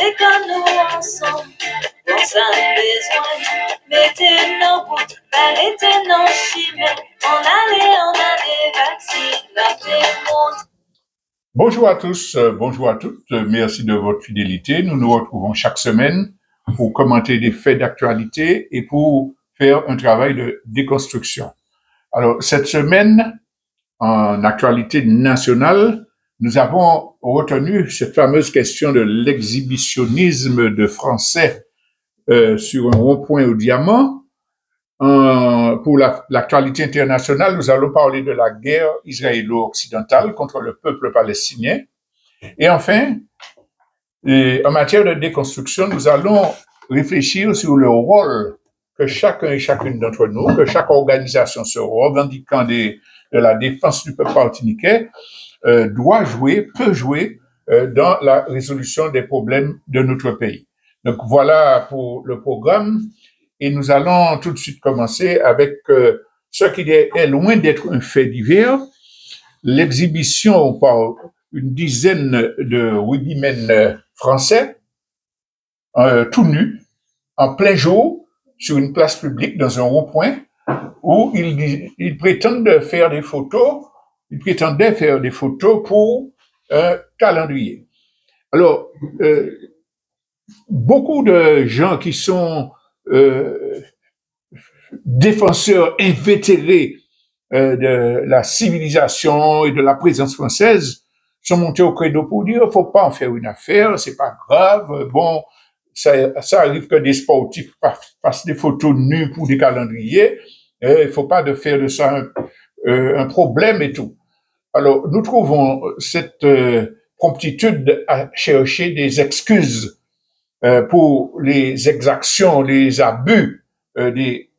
et quand nous ensemble, on s'en besoin, mettez nos bouts, arrêtez nos chimères, on allait vacciner, la paix monte. Bonjour à tous, bonjour à toutes, merci de votre fidélité. Nous nous retrouvons chaque semaine pour commenter des faits d'actualité et pour faire un travail de déconstruction. Alors, cette semaine, en actualité nationale, nous avons retenu cette fameuse question de l'exhibitionnisme de Français sur un rond-point au diamant. Pour l'actualité internationale, nous allons parler de la guerre israélo-occidentale contre le peuple palestinien. Et enfin, en matière de déconstruction, nous allons réfléchir sur le rôle que chacun et chacune d'entre nous, que chaque organisation se revendiquant de la défense du peuple martiniquais doit jouer, peut jouer dans la résolution des problèmes de notre pays. Donc voilà pour le programme. Et nous allons tout de suite commencer avec ce qui est loin d'être un fait divers, l'exhibition par une dizaine de rugbymen français, tout nus, en plein jour, sur une place publique, dans un rond-point, où ils prétendaient faire des photos pour un calendrier. Alors, beaucoup de gens qui sont défenseurs invétérés de la civilisation et de la présence française sont montés au credo pour dire faut pas en faire une affaire, c'est pas grave, bon, ça arrive que des sportifs fassent des photos nues pour des calendriers, il faut pas de faire de ça un problème et tout. Alors, nous trouvons cette promptitude à chercher des excuses pour les exactions, les abus des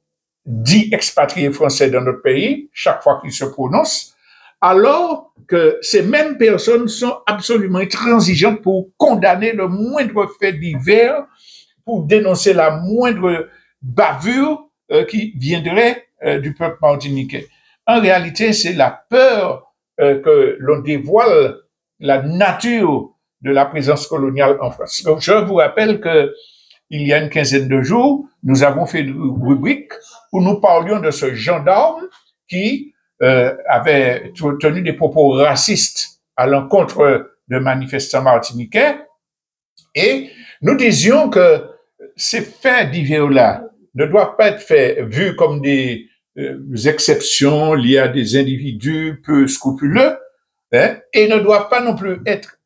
dits expatriés français dans notre pays, chaque fois qu'ils se prononcent, alors que ces mêmes personnes sont absolument intransigeantes pour condamner le moindre fait divers, pour dénoncer la moindre bavure qui viendrait du peuple martiniquais. En réalité, c'est la peur que l'on dévoile la nature de la présence coloniale en France. Donc, je vous rappelle que il y a une quinzaine de jours, nous avons fait une rubrique où nous parlions de ce gendarme qui avait tenu des propos racistes à l'encontre de manifestants martiniquais, et nous disions que ces faits divers-là ne doivent pas être vus comme des exceptions liées à des individus peu scrupuleux, et ne doivent pas non plus être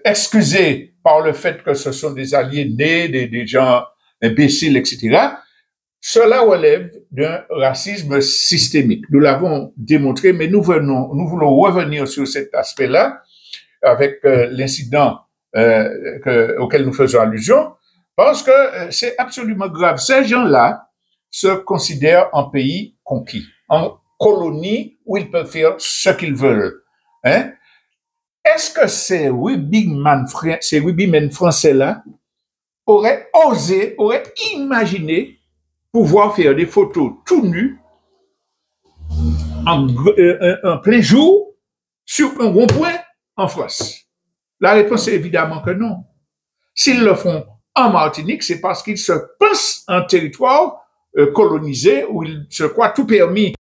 excusés par le fait que ce sont des aliénés, des gens imbéciles, etc. Cela relève d'un racisme systémique. Nous l'avons démontré, mais nous voulons revenir sur cet aspect-là avec l'incident auquel nous faisons allusion, parce que c'est absolument grave. Ces gens-là se considèrent en pays conquis, en colonie où ils peuvent faire ce qu'ils veulent. Est-ce que ces rugbymen français-là auraient imaginé pouvoir faire des photos tout nus en plein jour sur un rond-point en France? La réponse est évidemment que non. S'ils le font en Martinique, c'est parce qu'ils se pensent un territoire colonisé où ils se croient tout permis.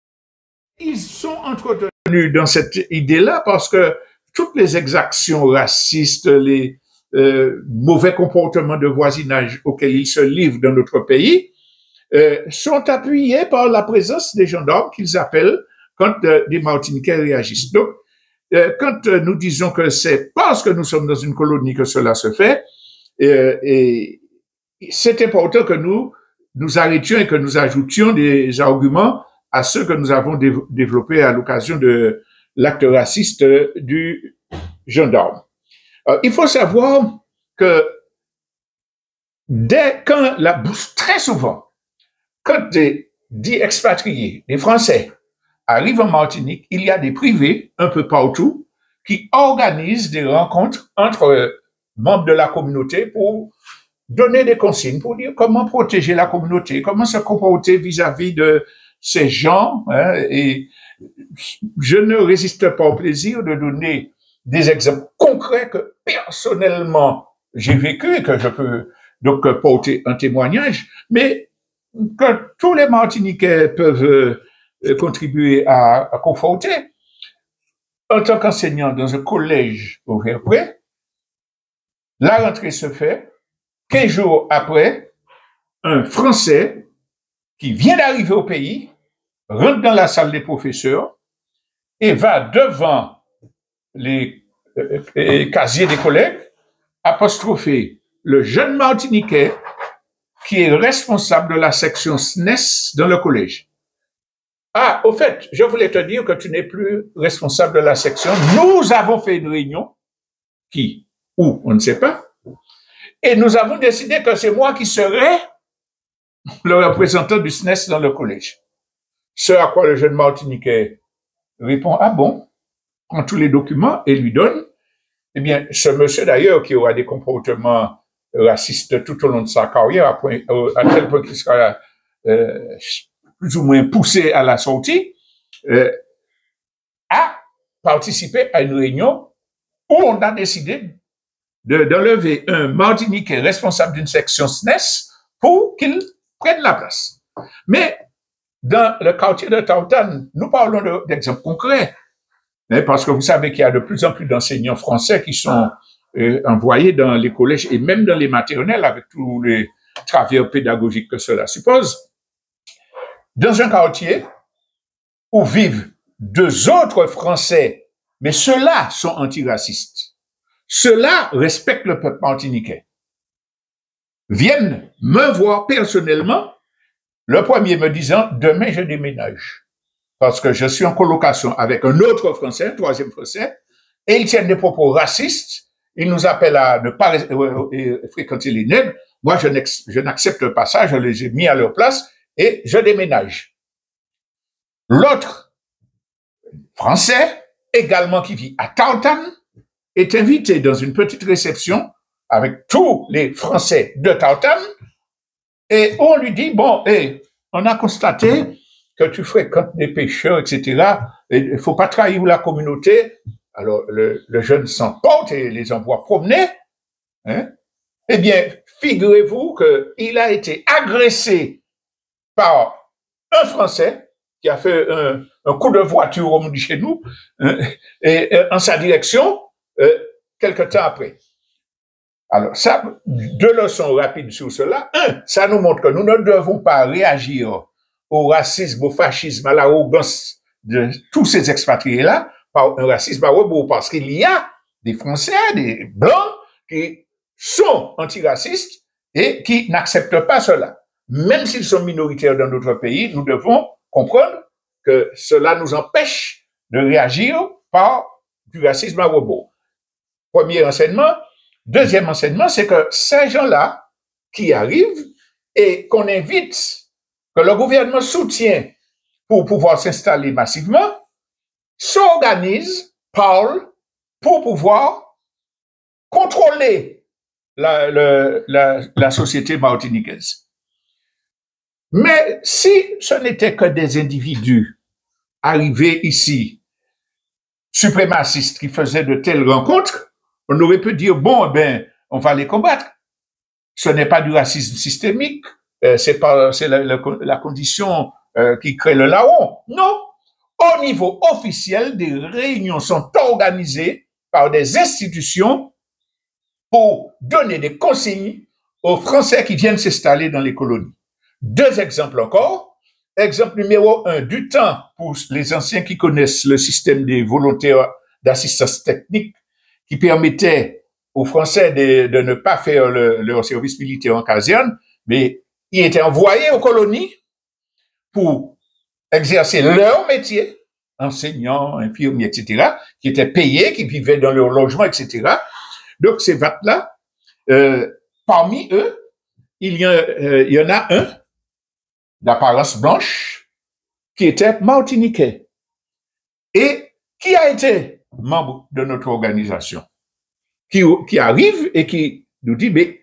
Ils sont entretenus dans cette idée-là parce que toutes les exactions racistes, les mauvais comportements de voisinage auxquels ils se livrent dans notre pays sont appuyés par la présence des gendarmes qu'ils appellent quand des Martiniquais réagissent. Donc, quand nous disons que c'est parce que nous sommes dans une colonie que cela se fait, et c'est important que nous arrêtions et que nous ajoutions des arguments à ceux que nous avons développés à l'occasion de l'acte raciste du gendarme. Il faut savoir que très souvent, quand des dits expatriés, des Français, arrivent en Martinique, il y a des privés un peu partout qui organisent des rencontres entre membres de la communauté pour donner des consignes, pour dire comment protéger la communauté, comment se comporter vis-à-vis de ces gens, et je ne résiste pas au plaisir de donner des exemples concrets que personnellement j'ai vécu et que je peux donc porter un témoignage, mais que tous les Martiniquais peuvent contribuer à conforter. En tant qu'enseignant dans un collège au Verpré, la rentrée se fait, 15 jours après, un Français qui vient d'arriver au pays rentre dans la salle des professeurs et va devant les casiers des collègues apostropher le jeune Martiniquais qui est responsable de la section SNES dans le collège. Ah, au fait, je voulais te dire que tu n'es plus responsable de la section. Nous avons fait une réunion, qui, où, on ne sait pas, et nous avons décidé que c'est moi qui serai le représentant du SNES dans le collège. Ce à quoi le jeune Martiniquais répond, ah bon, prend tous les documents et lui donne. Eh bien, ce monsieur d'ailleurs qui aura des comportements racistes tout au long de sa carrière, à tel point qu'il sera plus ou moins poussé à la sortie, a participé à une réunion où on a décidé d'enlever un Martiniquais responsable d'une section SNES pour qu'il prenne la place. Mais dans le quartier de Taotane, nous parlons d'exemples concrets, parce que vous savez qu'il y a de plus en plus d'enseignants français qui sont envoyés dans les collèges et même dans les maternelles avec tous les travailleurs pédagogiques que cela suppose. Dans un quartier où vivent 2 autres Français, mais ceux-là sont antiracistes. Ceux-là respectent le peuple martiniquais. Viennent me voir personnellement, le premier me disant, demain je déménage. Parce que je suis en colocation avec un autre Français, un 3e Français, et ils tiennent des propos racistes. Ils nous appellent à ne pas fréquenter les nègres. Moi, je n'accepte pas ça, je les ai mis à leur place et je déménage. L'autre Français, également qui vit à Taotane, est invité dans une petite réception avec tous les Français de Taotane et on lui dit, bon, on a constaté que tu fréquentes des pêcheurs, etc. Il ne faut pas trahir la communauté. Alors, le jeune s'emporte et les envoie promener. Hein? Eh bien, figurez-vous qu'il a été agressé par un Français qui a fait un coup de voiture, on dit chez nous, et en sa direction, quelque temps après. Alors, ça, 2 leçons rapides sur cela. 1, ça nous montre que nous ne devons pas réagir au racisme, au fascisme, à l'arrogance de tous ces expatriés-là, par un racisme à rebours, parce qu'il y a des Français, des Blancs, qui sont antiracistes et qui n'acceptent pas cela. Même s'ils sont minoritaires dans notre pays, nous devons comprendre que cela nous empêche de réagir par du racisme à rebours. Premier enseignement. Deuxième enseignement, c'est que ces gens-là qui arrivent et qu'on invite, que le gouvernement soutient pour pouvoir s'installer massivement, s'organisent, parlent pour pouvoir contrôler la société martiniquaise. Mais si ce n'était que des individus arrivés ici, suprémacistes, qui faisaient de telles rencontres, on aurait pu dire, bon, on va les combattre. Ce n'est pas du racisme systémique, c'est la condition qui crée le larron. Non. Au niveau officiel, des réunions sont organisées par des institutions pour donner des consignes aux Français qui viennent s'installer dans les colonies. 2 exemples encore. Exemple numéro 1, du temps pour les anciens qui connaissent le système des volontaires d'assistance technique qui permettait aux Français de ne pas faire leur service militaire en caserne, mais ils étaient envoyés aux colonies pour exercer leur métier, enseignants, infirmiers, etc., qui étaient payés, qui vivaient dans leur logement, etc. Donc, ces VAT-là, parmi eux, il y en a un d'apparence blanche qui était martiniquais et qui a été membre de notre organisation, qui arrive et qui nous dit, mais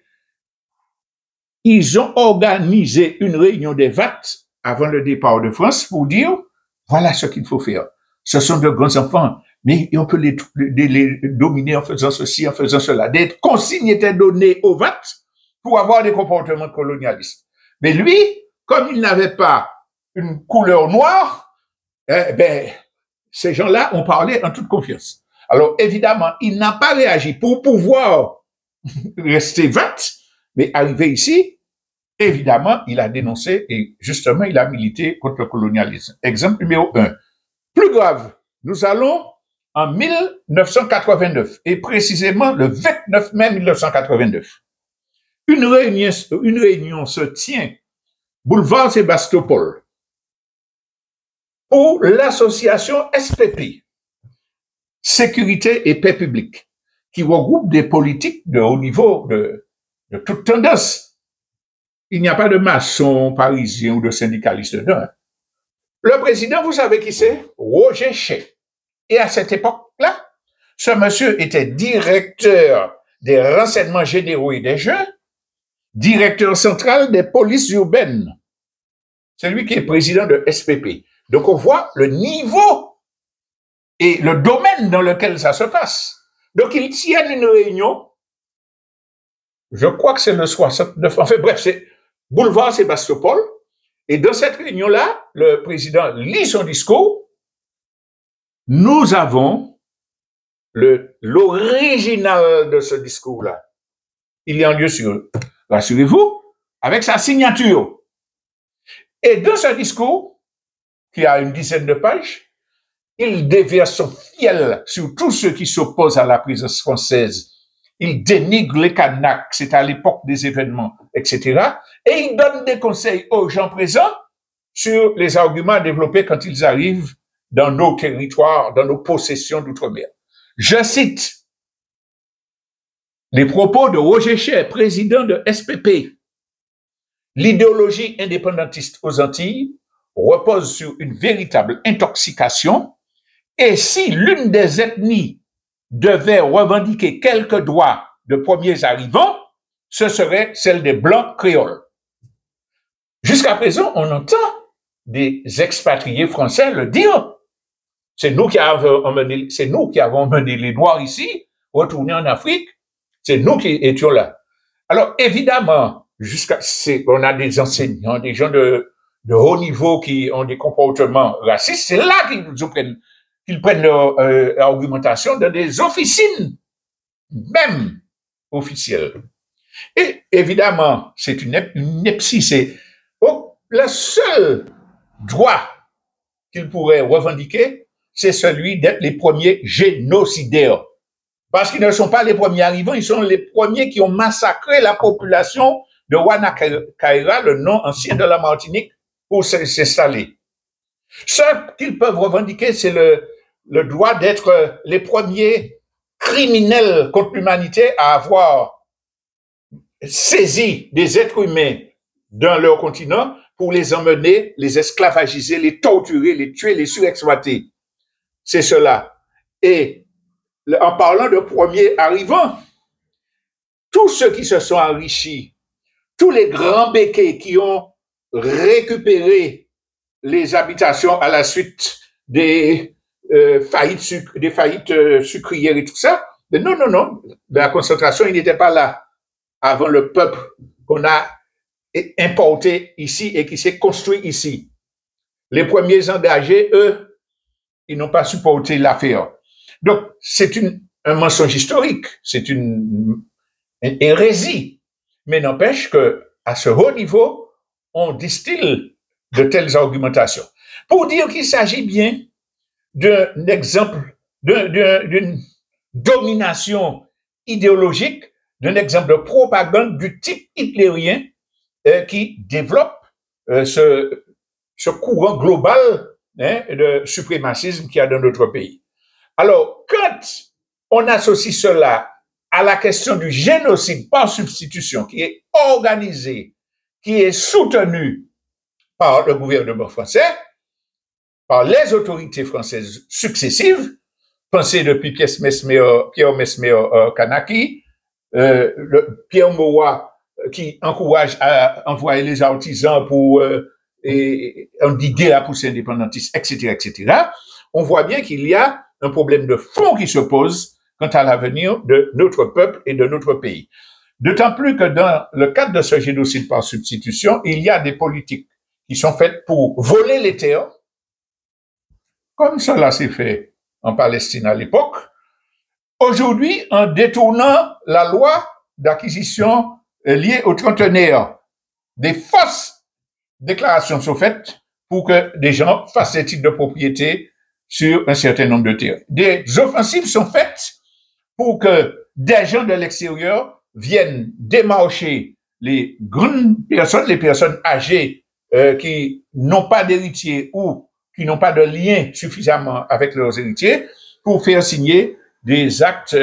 ils ont organisé une réunion des VAT avant le départ de France pour dire, voilà ce qu'il faut faire. Ce sont de grands enfants. Mais on peut les dominer en faisant ceci, en faisant cela. Des consignes étaient données au VAT pour avoir des comportements colonialistes. Mais lui, comme il n'avait pas une couleur noire, ces gens-là ont parlé en toute confiance. Alors, évidemment, il n'a pas réagi pour pouvoir rester VAT, mais arrivé ici, évidemment, il a dénoncé et justement, il a milité contre le colonialisme. Exemple numéro 1. Plus grave, nous allons en 1989 et précisément le 29 mai 1989. Une réunion se tient boulevard Sébastopol pour l'association SPP, Sécurité et Paix publique, qui regroupe des politiques de haut niveau, de toute tendance. Il n'y a pas de maçons parisiens ou de syndicalistes dedans. Le président, vous savez qui c'est? Roger Shea. Et à cette époque-là, ce monsieur était directeur des renseignements généraux et des jeux, directeur central des polices urbaines. C'est lui qui est président de SPP. Donc on voit le niveau et le domaine dans lequel ça se passe. Donc ils tiennent une réunion, je crois que c'est le 69, enfin bref, c'est boulevard Sébastopol, et dans cette réunion-là, le président lit son discours. Nous avons l'original de ce discours-là. Il est en lieu sûr, rassurez-vous, avec sa signature. Et dans ce discours, qui a une dizaine de pages, il déverse son fiel sur tous ceux qui s'opposent à la présence française. Il dénigre les Kanaks, c'est à l'époque des événements, etc. Et il donne des conseils aux gens présents sur les arguments à développer quand ils arrivent dans nos territoires, dans nos possessions d'outre-mer. Je cite les propos de Roger Shea, président de SPP. L'idéologie indépendantiste aux Antilles repose sur une véritable intoxication, et si l'une des ethnies devait revendiquer quelques droits de premiers arrivants, ce serait celle des Blancs créoles. Jusqu'à présent, on entend des expatriés français le dire. C'est nous qui avons emmené les Noirs ici, retournés en Afrique. C'est nous qui étions là. Alors, évidemment, on a des enseignants, des gens de haut niveau qui ont des comportements racistes. C'est là qu'ils prennent leur argumentation dans des officines, même officielles. Et évidemment, c'est une ineptie. Le seul droit qu'ils pourraient revendiquer, c'est celui d'être les premiers génocidaires. Parce qu'ils ne sont pas les premiers arrivants, ils sont les premiers qui ont massacré la population de Guanacaira, le nom ancien de la Martinique, pour s'installer. Ce qu'ils peuvent revendiquer, c'est le droit d'être les premiers criminels contre l'humanité à avoir saisi des êtres humains dans leur continent pour les emmener, les esclavagiser, les torturer, les tuer, les surexploiter. C'est cela. Et en parlant de premiers arrivants, tous ceux qui se sont enrichis, tous les grands béquets qui ont récupéré les habitations à la suite des faillites sucrières et tout ça, mais non, la concentration, il n'était pas là avant le peuple qu'on a importé ici et qui s'est construit ici. Les premiers engagés, eux, ils n'ont pas supporté l'affaire. Donc, c'est un mensonge historique, c'est une hérésie. Mais n'empêche que, à ce haut niveau, on distille de telles argumentations. Pour dire qu'il s'agit bien d'un exemple, d'une domination idéologique, d'un exemple de propagande du type hitlérien qui développe ce courant global de suprémacisme qu'il y a dans notre pays. Alors, quand on associe cela à la question du génocide par substitution qui est organisé, qui est soutenu par le gouvernement français, par les autorités françaises successives, pensez depuis Pierre Mesmer-Kanaki, Pierre Mauroy qui encourage à envoyer les artisans pour endiguer la poussée indépendantiste, etc., etc., on voit bien qu'il y a un problème de fond qui se pose quant à l'avenir de notre peuple et de notre pays. D'autant plus que dans le cadre de ce génocide par substitution, il y a des politiques qui sont faites pour voler les terres, comme cela s'est fait en Palestine à l'époque. Aujourd'hui, en détournant la loi d'acquisition liée aux trentenaires, des fausses déclarations sont faites pour que des gens fassent des titres de propriété sur un certain nombre de terres. Des offensives sont faites pour que des gens de l'extérieur viennent démarcher les grandes personnes, les personnes âgées qui n'ont pas d'héritiers ou qui n'ont pas de lien suffisamment avec leurs héritiers pour faire signer des actes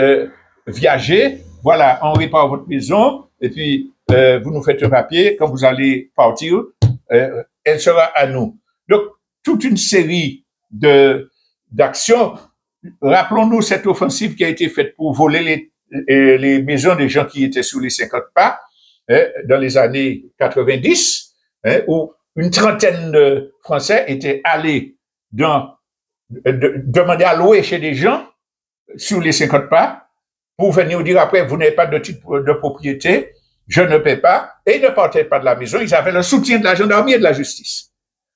viagers. Voilà, on répare votre maison et puis vous nous faites un papier. Quand vous allez partir, elle sera à nous. Donc, toute une série d'actions. Rappelons-nous cette offensive qui a été faite pour voler les maisons des gens qui étaient sous les 50 pas dans les années 90, où une trentaine de Français étaient allés demander à louer chez des gens sur les 50 pas pour venir dire après, vous n'avez pas de titre de propriété, je ne paie pas, et ils ne partaient pas de la maison, ils avaient le soutien de la gendarmerie et de la justice.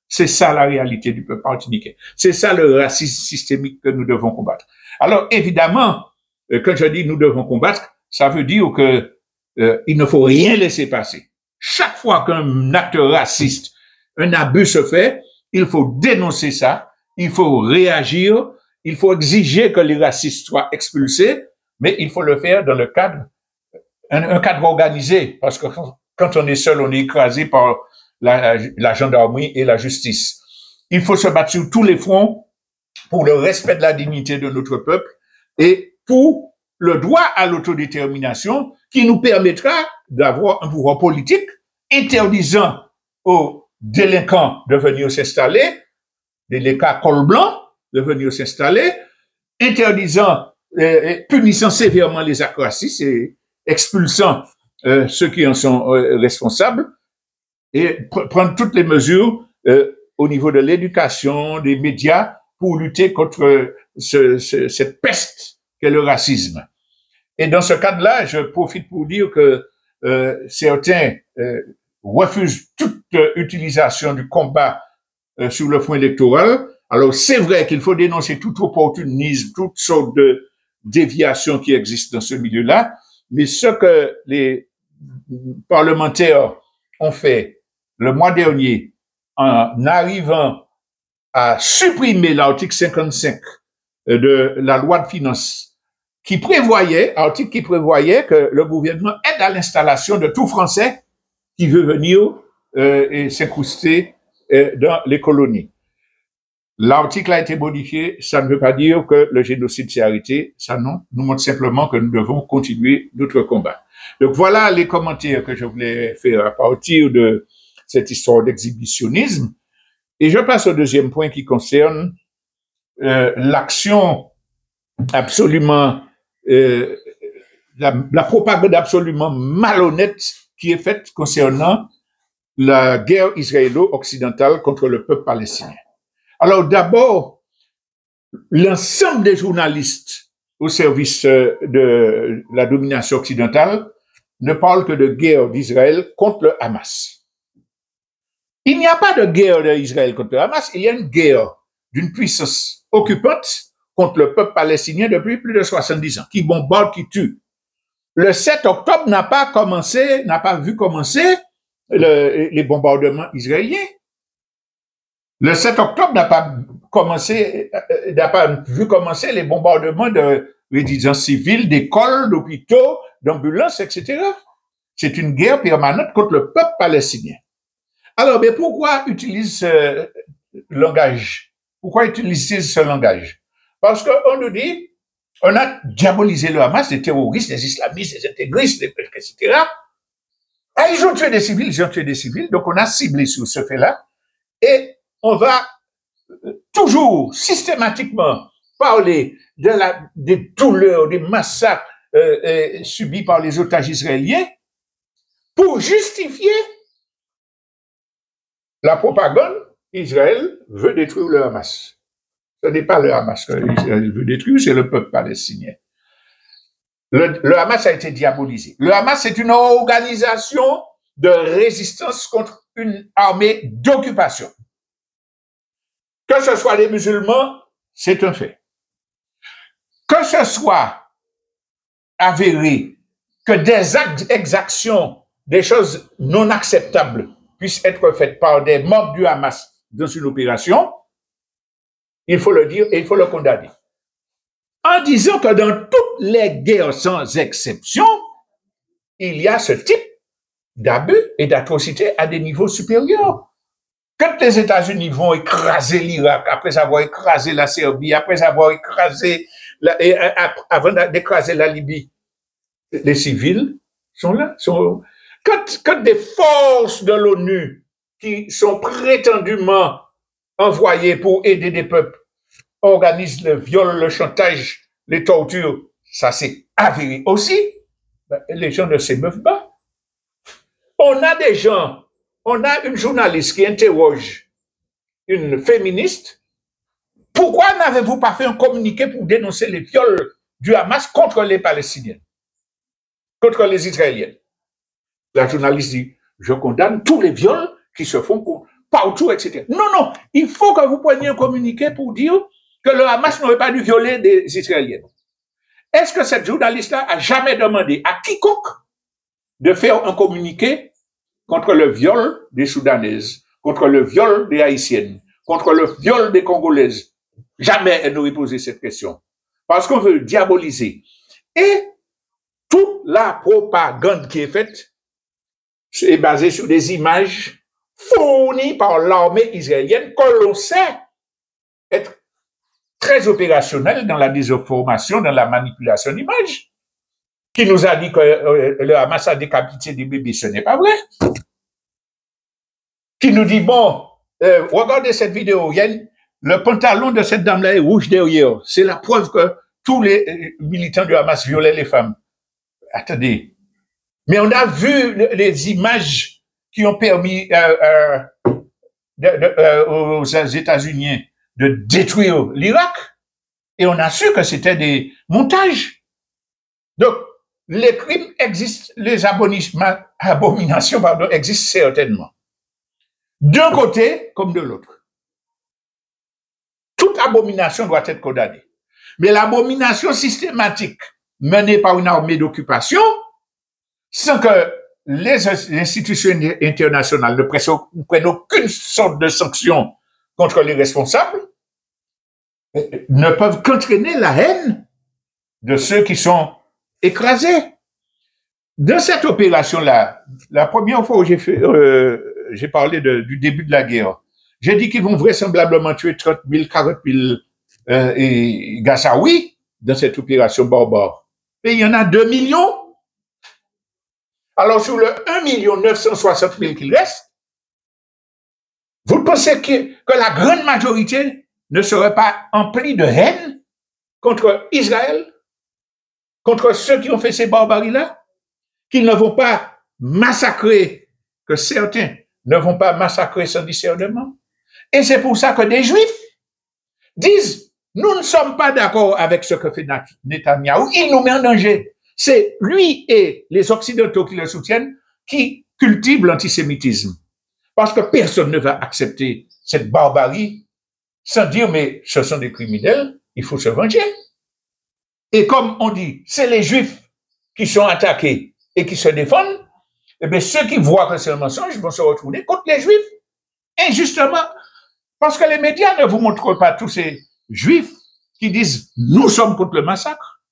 C'est ça la réalité du peuple martiniquais. C'est ça le racisme systémique que nous devons combattre. Alors évidemment, quand je dis nous devons combattre, ça veut dire que il ne faut rien laisser passer. Chaque fois qu'un acte raciste, un abus se fait, il faut dénoncer ça, il faut réagir, il faut exiger que les racistes soient expulsés, mais il faut le faire dans le cadre, un cadre organisé, parce que quand on est seul, on est écrasé par la gendarmerie et la justice. Il faut se battre sur tous les fronts pour le respect de la dignité de notre peuple et pour le droit à l'autodétermination qui nous permettra d'avoir un pouvoir politique interdisant aux délinquants de venir s'installer, délinquants col blanc de venir s'installer, interdisant, punissant sévèrement les actes racistes et expulsant ceux qui en sont responsables, et prendre toutes les mesures au niveau de l'éducation, des médias, pour lutter contre cette peste qu'est le racisme. Et dans ce cadre-là, je profite pour dire que certains refusent toute utilisation du combat sur le front électoral. Alors c'est vrai qu'il faut dénoncer tout opportunisme, toutes sortes de déviations qui existent dans ce milieu-là, mais ce que les parlementaires ont fait le mois dernier, en arrivant à supprimer l'article 55 de la loi de finances, article qui prévoyait que le gouvernement aide à l'installation de tout Français qui veut venir et s'incruster dans les colonies. L'article a été modifié, ça ne veut pas dire que le génocide s'est arrêté, ça non, nous montre simplement que nous devons continuer notre combat. Donc voilà les commentaires que je voulais faire à partir de cette histoire d'exhibitionnisme. Et je passe au deuxième point qui concerne l'action absolument, la propagande absolument malhonnête qui est faite concernant la guerre israélo-occidentale contre le peuple palestinien. Alors d'abord, l'ensemble des journalistes au service de la domination occidentale ne parlent que de guerre d'Israël contre le Hamas. Il n'y a pas de guerre d'Israël contre le Hamas, il y a une guerre d'une puissance occupante contre le peuple palestinien depuis plus de 70 ans, qui bombarde, qui tue. Le 7 octobre n'a pas vu commencer les bombardements israéliens. Le 7 octobre n'a pas vu commencer les bombardements de résidences civiles, d'écoles, d'hôpitaux, d'ambulances, etc. C'est une guerre permanente contre le peuple palestinien. Alors, mais pourquoi utiliser ce langage? Pourquoi utiliser ce langage? Parce qu'on nous dit, on a diabolisé le Hamas, les terroristes, les islamistes, les intégristes, etc. Ah, ils ont tué des civils, donc on a ciblé sur ce fait-là, et on va toujours, systématiquement, parler des douleurs, des massacres subis par les otages israéliens pour justifier la propagande. Israël veut détruire le Hamas. Ce n'est pas le Hamas qu'il veut détruire, c'est le peuple palestinien. Le Hamas a été diabolisé. Le Hamas, c'est une organisation de résistance contre une armée d'occupation. Que ce soit les musulmans, c'est un fait. Que ce soit avéré que des exactions, des choses non acceptables puissent être faites par des membres du Hamas dans une opération, il faut le dire et il faut le condamner. En disant que dans toutes les guerres sans exception, il y a ce type d'abus et d'atrocités à des niveaux supérieurs. Quand les États-Unis vont écraser l'Irak, après avoir écrasé la Serbie, après avoir écrasé, avant d'écraser la Libye, les civils sont là. Quand des forces de l'ONU qui sont prétendument envoyées pour aider des peuples organisent le viol, le chantage, les tortures, ça c'est avéré aussi, les gens ne s'émeuvent pas. On a une journaliste qui interroge une féministe. Pourquoi n'avez-vous pas fait un communiqué pour dénoncer les viols du Hamas contre les Palestiniens, contre les Israéliens? La journaliste dit, je condamne tous les viols qui se font partout, etc. Non, il faut que vous preniez un communiqué pour dire que le Hamas n'aurait pas dû violer des Israéliens. Est-ce que cette journaliste-là a jamais demandé à quiconque de faire un communiqué contre le viol des Soudanaises, contre le viol des Haïtiennes, contre le viol des Congolaises? Jamais elle n'aurait posé cette question. Parce qu'on veut diaboliser. Et toute la propagande qui est faite est basée sur des images fournies par l'armée israélienne que l'on sait être très opérationnelle dans la désinformation, dans la manipulation d'images. Qui nous a dit que le Hamas a décapité des bébés, ce n'est pas vrai. Qui nous dit, bon, regardez cette vidéo, le pantalon de cette dame-là est rouge derrière. C'est la preuve que tous les militants du Hamas violaient les femmes. Attendez. Mais on a vu les images qui ont permis aux États-Unis de détruire l'Irak. Et on a su que c'était des montages. Donc, les crimes existent, les abominations, existent certainement. D'un côté comme de l'autre. Toute abomination doit être condamnée. Mais l'abomination systématique menée par une armée d'occupation, sans que les institutions internationales ne prennent aucune sorte de sanction contre les responsables, ne peuvent qu'entraîner la haine de ceux qui sont écrasés. Dans cette opération-là, la première fois où j'ai parlé du début de la guerre, j'ai dit qu'ils vont vraisemblablement tuer 30 000, 40 000 Gazaouis dans cette opération barbare. Et il y en a 2 millions. Alors, sur le 1 960 000 qu'il reste, vous pensez que la grande majorité ne serait pas emplie de haine contre Israël, contre ceux qui ont fait ces barbaries-là, qu'ils ne vont pas massacrer, que certains ne vont pas massacrer sans discernement. Et c'est pour ça que des Juifs disent, nous ne sommes pas d'accord avec ce que fait Netanyahou, il nous met en danger. C'est lui et les Occidentaux qui le soutiennent qui cultivent l'antisémitisme. Parce que personne ne va accepter cette barbarie sans dire, mais ce sont des criminels, il faut se venger. Et comme on dit, c'est les Juifs qui sont attaqués et qui se défendent, eh bien, ceux qui voient que c'est un mensonge vont se retrouver contre les Juifs. Injustement. Parce que les médias ne vous montrent pas tous ces Juifs qui disent, nous sommes contre le massacre,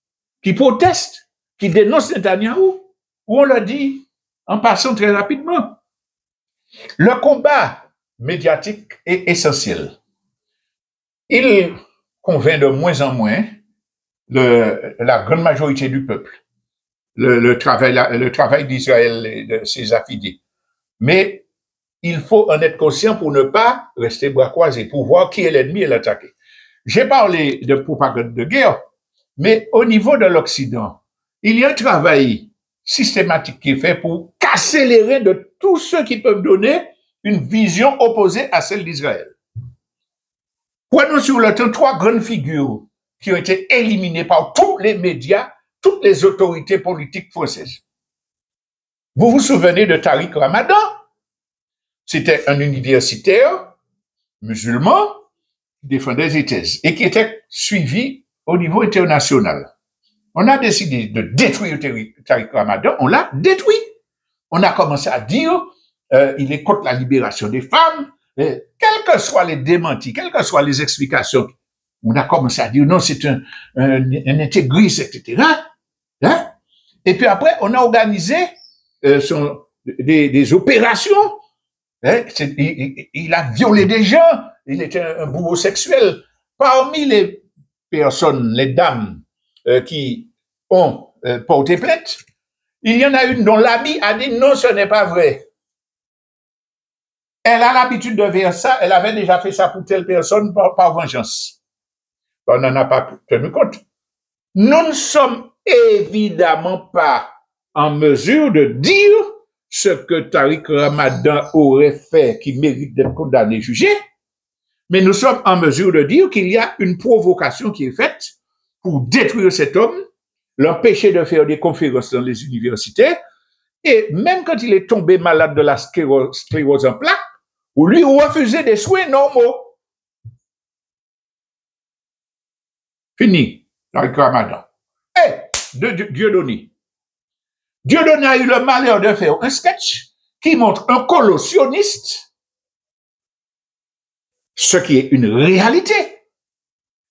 qui protestent, qui dénoncent Netanyahou, où on le dit en passant très rapidement. Le combat médiatique est essentiel. Il convainc de moins en moins la grande majorité du peuple, le travail d'Israël et de ses affidés. Mais il faut en être conscient pour ne pas rester bras croisés, pour voir qui est l'ennemi et l'attaquer. J'ai parlé de propagande de guerre, mais au niveau de l'Occident, il y a un travail systématique qui est fait pour casser les reins de tous ceux qui peuvent donner une vision opposée à celle d'Israël. Prenons sur le temps 3 grandes figures qui ont été éliminées par tous les médias, toutes les autorités politiques françaises. Vous vous souvenez de Tariq Ramadan? C'était un universitaire musulman qui défendait ses thèses et qui était suivi au niveau international. On a décidé de détruire Tariq Ramadan, on l'a détruit. On a commencé à dire il est contre la libération des femmes, quels que soient les démentis, quelles que soient les explications. On a commencé à dire non, c'est un intégriste, etc. Hein? Et puis après, on a organisé des opérations. Hein? Il a violé des gens, il était un bourreau sexuel. Parmi les personnes, les dames qui ont porté plainte, il y en a une dont l'ami a dit non, ce n'est pas vrai. Elle a l'habitude de faire ça, elle avait déjà fait ça pour telle personne par vengeance. On n'en a pas tenu compte. Nous ne sommes évidemment pas en mesure de dire ce que Tariq Ramadan aurait fait qui mérite d'être condamné, jugé, mais nous sommes en mesure de dire qu'il y a une provocation qui est faite pour détruire cet homme, l'empêcher de faire des conférences dans les universités, et même quand il est tombé malade de la sclérose en plaques, ou lui refuser des soins normaux. Fini, Tariq Ramadan. Dieudonné. Dieudonné a eu le malheur de faire un sketch qui montre un colossionniste, ce qui est une réalité.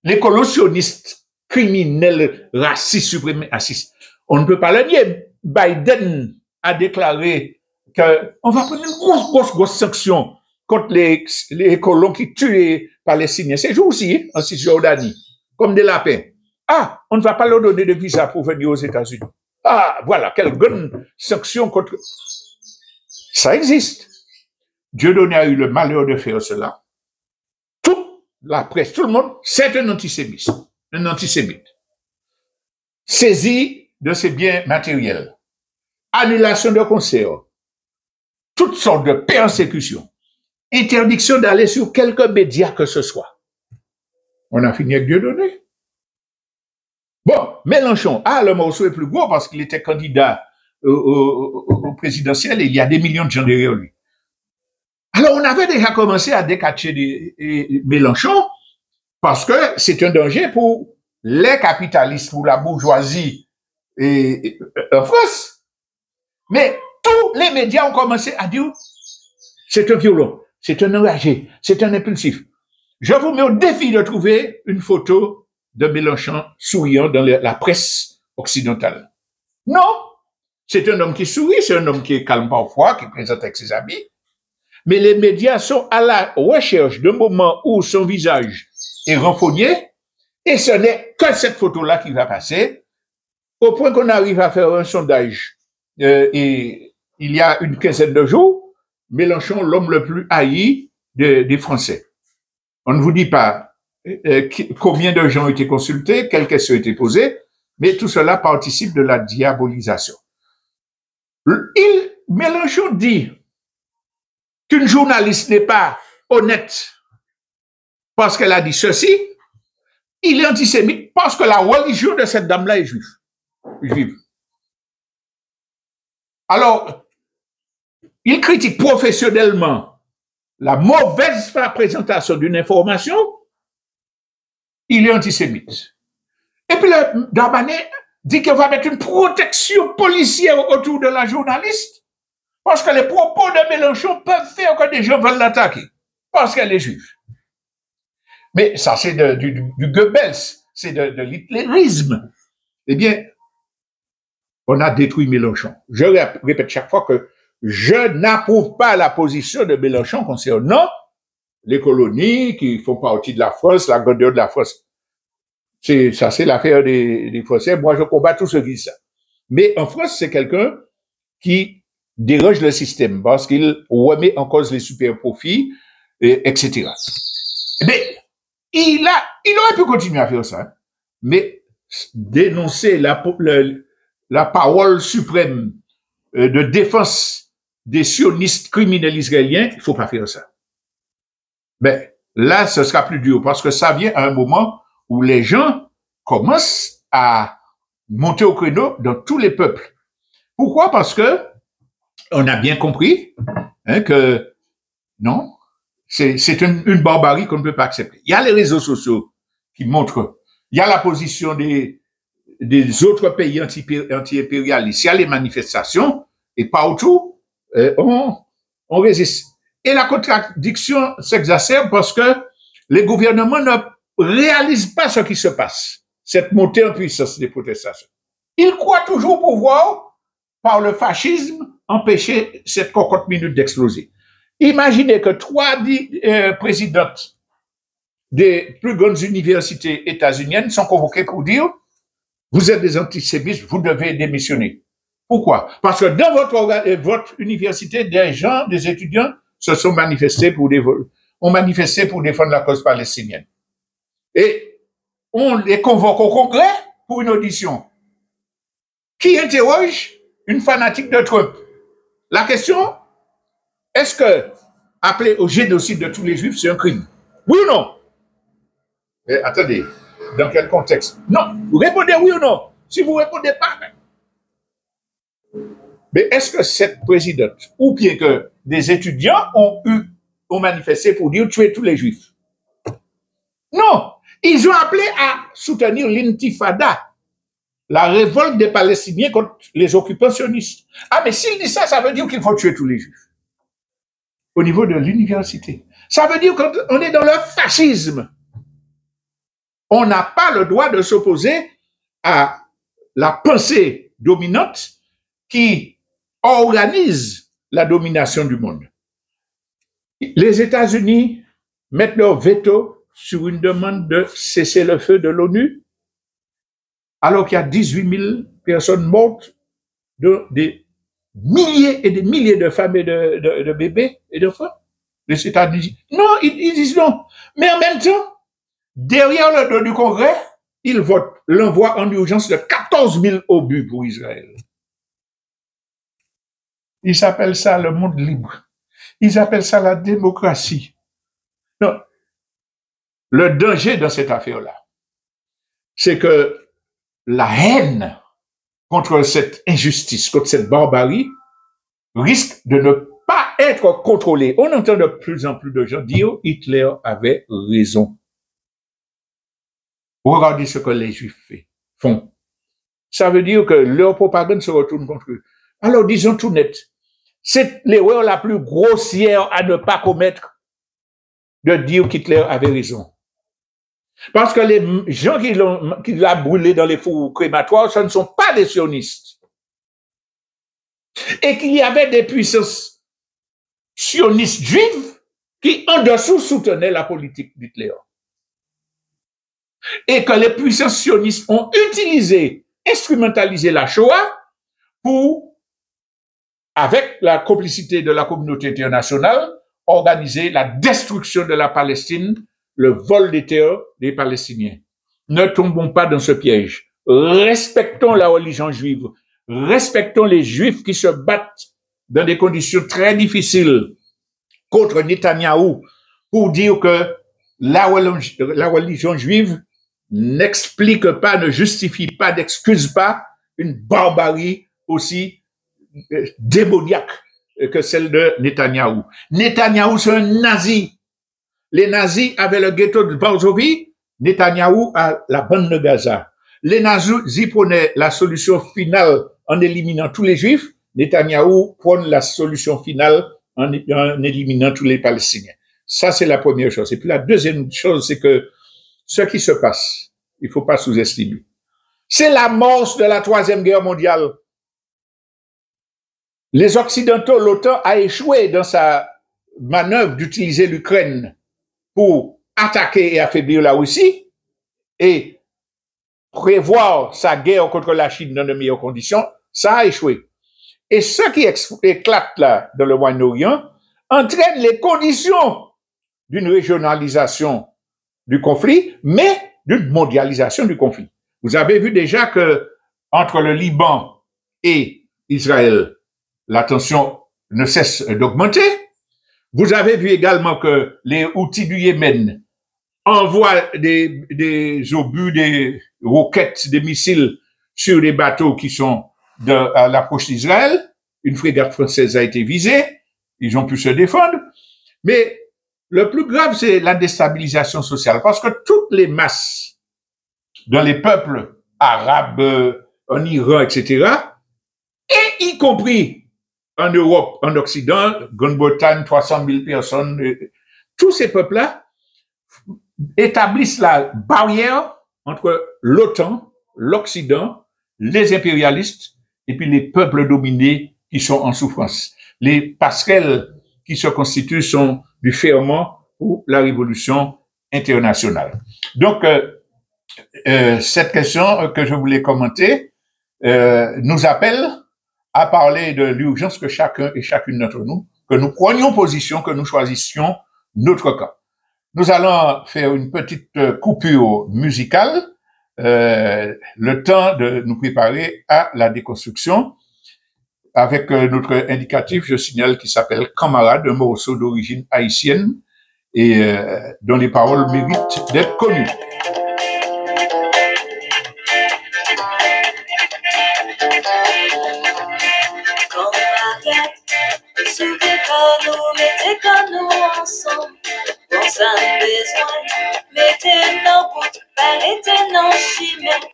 Les colossionnistes criminels, racistes, suprémacistes, on ne peut pas le nier. Biden a déclaré qu'on va prendre une grosse sanction contre les colons qui tuent les Palestiniens. C'est jour aussi, en Cisjordanie, comme des lapins. Ah, on ne va pas leur donner de visa pour venir aux États-Unis. Ah, voilà, quelle bonne sanction contre... Ça existe. Dieudonné a eu le malheur de faire cela. Toute la presse, tout le monde, c'est un antisémite. Un antisémite. Saisie de ses biens matériels. Annulation de concerts. Toutes sortes de persécutions. Interdiction d'aller sur quelque média que ce soit. On a fini avec Dieudonné. Bon, Mélenchon, le morceau est plus gros parce qu'il était candidat au présidentiel et il y a des millions de gens derrière lui. Alors, on avait déjà commencé à décacher Mélenchon parce que c'est un danger pour les capitalistes, pour la bourgeoisie en France. Mais tous les médias ont commencé à dire c'est un violent, c'est un enragé, c'est un impulsif. Je vous mets au défi de trouver une photo de Mélenchon souriant dans la presse occidentale. Non, c'est un homme qui sourit, c'est un homme qui est calme parfois, qui présente avec ses amis. Mais les médias sont à la recherche d'un moment où son visage est renfogné, et ce n'est que cette photo-là qui va passer, au point qu'on arrive à faire un sondage. Et il y a une quinzaine de jours, Mélenchon, l'homme le plus haï des Français. On ne vous dit pas combien de gens ont été consultés, quelles questions ont été posées, mais tout cela participe de la diabolisation. Mélenchon dit qu'une journaliste n'est pas honnête parce qu'elle a dit ceci, il est antisémite parce que la religion de cette dame-là est juive. Alors, il critique professionnellement la mauvaise présentation d'une information, il est antisémite. Et puis, Darmanin dit qu'il va mettre une protection policière autour de la journaliste parce que les propos de Mélenchon peuvent faire que des gens veulent l'attaquer parce qu'elle est juive. Mais ça, c'est du Goebbels, c'est de l'hitlérisme. Eh bien, on a détruit Mélenchon. Je répète chaque fois que je n'approuve pas la position de Mélenchon concernant les colonies qui font partie de la France, la grandeur de la France. Ça, c'est l'affaire des Français. Moi, je combats tous ceux qui disent ça. Mais en France, c'est quelqu'un qui déroge le système parce qu'il remet en cause les super profits, etc. Mais il aurait pu continuer à faire ça. Mais dénoncer la parole suprême de défense des sionistes criminels israéliens, il faut pas faire ça. Mais là, ce sera plus dur parce que ça vient à un moment où les gens commencent à monter au créneau dans tous les peuples. Pourquoi? Parce que on a bien compris que non, c'est une barbarie qu'on ne peut pas accepter. Il y a les réseaux sociaux qui montrent, il y a la position des autres pays anti-impérialistes, il y a les manifestations, et partout, on résiste. Et la contradiction s'exacerbe parce que les gouvernements ne réalisent pas ce qui se passe, cette montée en puissance des protestations. Ils croient toujours pouvoir, par le fascisme, empêcher cette cocotte minute d'exploser. Imaginez que 3 présidentes des plus grandes universités états-uniennes sont convoquées pour dire « Vous êtes des antisémites, vous devez démissionner ». Pourquoi? Parce que dans votre université, des gens, des étudiants se sont manifestés ont manifesté pour défendre la cause palestinienne. Et on les convoque au Congrès pour une audition qui interroge une fanatique de Trump. La question, est-ce que appeler au génocide de tous les Juifs, c'est un crime? Oui ou non? Mais attendez, dans quel contexte? Non, vous répondez oui ou non. Si vous répondez pas, mais est-ce que cette présidente, ou bien que des étudiants ont manifesté pour dire tuer tous les Juifs? Non, ils ont appelé à soutenir l'intifada, la révolte des Palestiniens contre les occupants sionistes. Ah, mais s'il dit ça, ça veut dire qu'il faut tuer tous les Juifs. Au niveau de l'université. Ça veut dire qu'on est dans le fascisme. On n'a pas le droit de s'opposer à la pensée dominante qui organise la domination du monde. Les États-Unis mettent leur veto sur une demande de cessez-le-feu de l'ONU, alors qu'il y a 18 000 personnes mortes, des milliers et des milliers de femmes et de bébés et d'enfants. Les États-Unis, non, ils disent non. Mais en même temps, derrière le dos du Congrès, ils votent l'envoi en urgence de 14 000 obus pour Israël. Ils appellent ça le monde libre. Ils appellent ça la démocratie. Non. Le danger dans cette affaire-là, c'est que la haine contre cette injustice, contre cette barbarie, risque de ne pas être contrôlée. On entend de plus en plus de gens dire Hitler avait raison. Regardez ce que les Juifs font. Ça veut dire que leur propagande se retourne contre eux. Alors disons tout net, c'est l'erreur la plus grossière à ne pas commettre de dire qu'Hitler avait raison. Parce que les gens qui l'ont brûlé dans les fours crématoires, ce ne sont pas des sionistes. Et qu'il y avait des puissances sionistes juives qui en dessous soutenaient la politique d'Hitler. Et que les puissances sionistes ont instrumentalisé la Shoah pour, avec la complicité de la communauté internationale, organiser la destruction de la Palestine, le vol des terres des Palestiniens. Ne tombons pas dans ce piège. Respectons la religion juive. Respectons les Juifs qui se battent dans des conditions très difficiles contre Netanyahou pour dire que la religion juive n'explique pas, ne justifie pas, n'excuse pas une barbarie aussi démoniaque que celle de Netanyahou. Netanyahou, c'est un nazi. Les nazis avaient le ghetto de Varsovie, Netanyahou a la bande de Gaza. Les nazis prenaient la solution finale en éliminant tous les Juifs, Netanyahou prend la solution finale en éliminant tous les Palestiniens. Ça, c'est la première chose. Et puis la deuxième chose, c'est que ce qui se passe, il ne faut pas sous-estimer. C'est l'amorce de la Troisième Guerre mondiale. Les Occidentaux, l'OTAN a échoué dans sa manœuvre d'utiliser l'Ukraine pour attaquer et affaiblir la Russie et prévoir sa guerre contre la Chine dans de meilleures conditions, ça a échoué. Et ce qui éclate là dans le Moyen-Orient entraîne les conditions d'une régionalisation du conflit, mais d'une mondialisation du conflit. Vous avez vu déjà que entre le Liban et Israël, la tension ne cesse d'augmenter. Vous avez vu également que les Houthis du Yémen envoient des obus, des roquettes, des missiles sur les bateaux qui sont à l'approche d'Israël. Une frégate française a été visée. Ils ont pu se défendre. Mais le plus grave, c'est la déstabilisation sociale. Parce que toutes les masses dans les peuples arabes, en Iran, etc., et y compris en Europe, en Occident, Grande-Bretagne, 300 000 personnes, tous ces peuples-là établissent la barrière entre l'OTAN, l'Occident, les impérialistes et puis les peuples dominés qui sont en souffrance. Les passerelles qui se constituent sont du ferment pour la révolution internationale. Donc, cette question que je voulais commenter nous appelle à parler de l'urgence que chacun et chacune d'entre nous, que nous prenions position, que nous choisissions notre camp. Nous allons faire une petite coupure musicale, le temps de nous préparer à la déconstruction. Avec notre indicatif, je signale, qui s'appelle Camarade, un morceau d'origine haïtienne et dont les paroles méritent d'être connues. Nous, mettez comme nous ensemble. Bon, ça a besoin. Mettez nos gouttes, mettez nos chimères.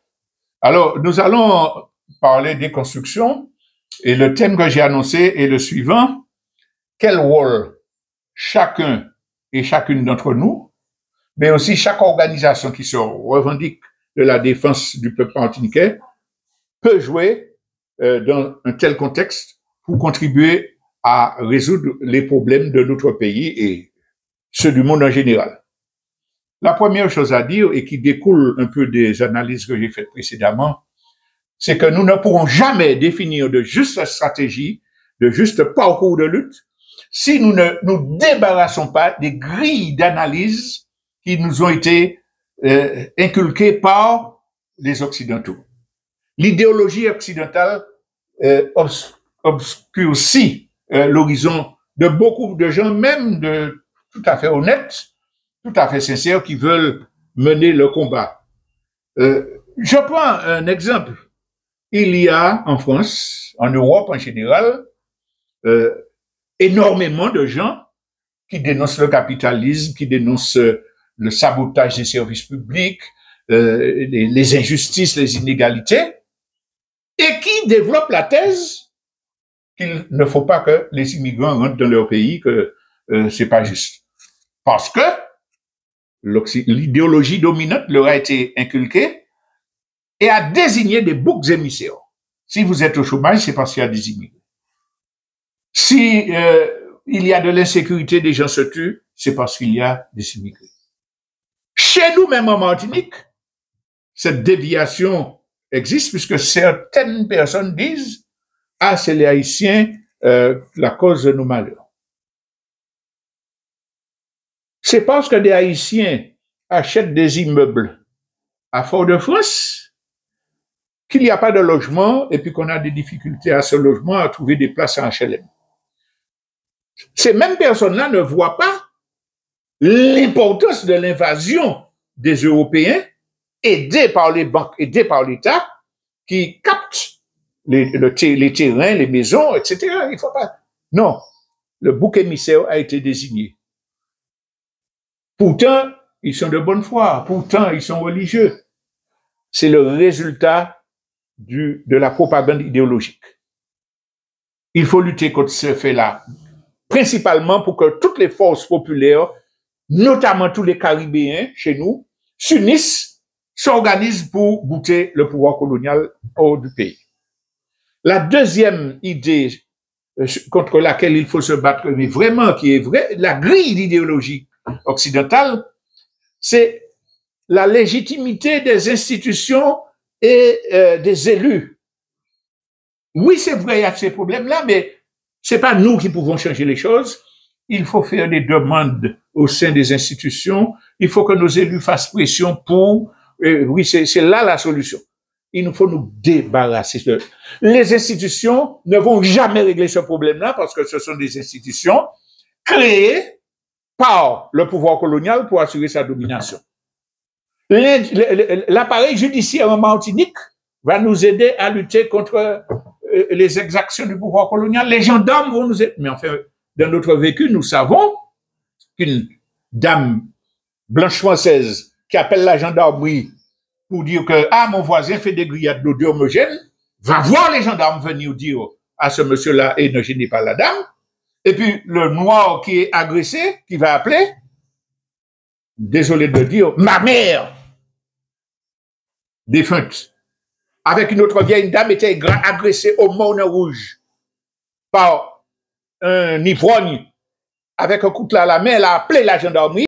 Alors, nous allons parler des constructions et le thème que j'ai annoncé est le suivant. Quel rôle chacun et chacune d'entre nous, mais aussi chaque organisation qui se revendique de la défense du peuple martiniquais peut jouer dans un tel contexte pour contribuer à résoudre les problèmes de notre pays et ceux du monde en général. La première chose à dire, et qui découle un peu des analyses que j'ai faites précédemment, c'est que nous ne pourrons jamais définir de juste stratégie, de juste parcours de lutte, si nous ne nous débarrassons pas des grilles d'analyse qui nous ont été inculquées par les Occidentaux. L'idéologie occidentale obscurcit l'horizon de beaucoup de gens, même de tout à fait honnêtes, tout à fait sincères, qui veulent mener le combat. Je prends un exemple. Il y a en France, en Europe en général, énormément de gens qui dénoncent le capitalisme, qui dénoncent le sabotage des services publics, les injustices, les inégalités, et qui développent la thèse qu'il ne faut pas que les immigrants rentrent dans leur pays, que c'est pas juste. Parce que l'idéologie dominante leur a été inculquée et a désigné des boucs émissaires. Si vous êtes au chômage, c'est parce qu'il y a des immigrés. Si il y a de l'insécurité, des gens se tuent, c'est parce qu'il y a des immigrés. Chez nous, même en Martinique, cette déviation existe puisque certaines personnes disent « Ah, c'est les Haïtiens la cause de nos malheurs ». C'est parce que des Haïtiens achètent des immeubles à Fort-de-France qu'il n'y a pas de logement et puis qu'on a des difficultés à ce logement, à trouver des places en HLM. Ces mêmes personnes-là ne voient pas l'importance de l'invasion des Européens aidés par les banques, aidés par l'État, qui captent les terrains, les maisons, etc. Il faut pas. Non, le bouc émissaire a été désigné. Pourtant, ils sont de bonne foi. Pourtant, ils sont religieux. C'est le résultat de la propagande idéologique. Il faut lutter contre ce fait-là, principalement pour que toutes les forces populaires, notamment tous les Caribéens chez nous, s'unissent, s'organisent pour bouter le pouvoir colonial hors du pays. La deuxième idée contre laquelle il faut se battre, mais vraiment qui est vraie, la grille d'idéologie occidentale, c'est la légitimité des institutions et des élus. Oui, c'est vrai, il y a ces problèmes-là, mais c'est pas nous qui pouvons changer les choses. Il faut faire des demandes au sein des institutions. Il faut que nos élus fassent pression pour... oui, c'est là la solution. Il nous faut nous débarrasser. Les institutions ne vont jamais régler ce problème-là parce que ce sont des institutions créé par le pouvoir colonial pour assurer sa domination. L'appareil judiciaire en Martinique va nous aider à lutter contre les exactions du pouvoir colonial. Les gendarmes vont nous aider. Mais enfin, dans notre vécu, nous savons qu'une dame blanche française qui appelle la gendarmerie pour dire que mon voisin fait des grillades d'eau homogène, va voir les gendarmes venir dire à ce monsieur-là, et ne gênez pas la dame. Et puis le noir qui est agressé, qui va appeler, désolé de dire, ma mère, défunte, avec une autre vieille dame, était agressée au Moulin Rouge par un ivrogne avec un couteau à la main, elle a appelé la gendarmerie.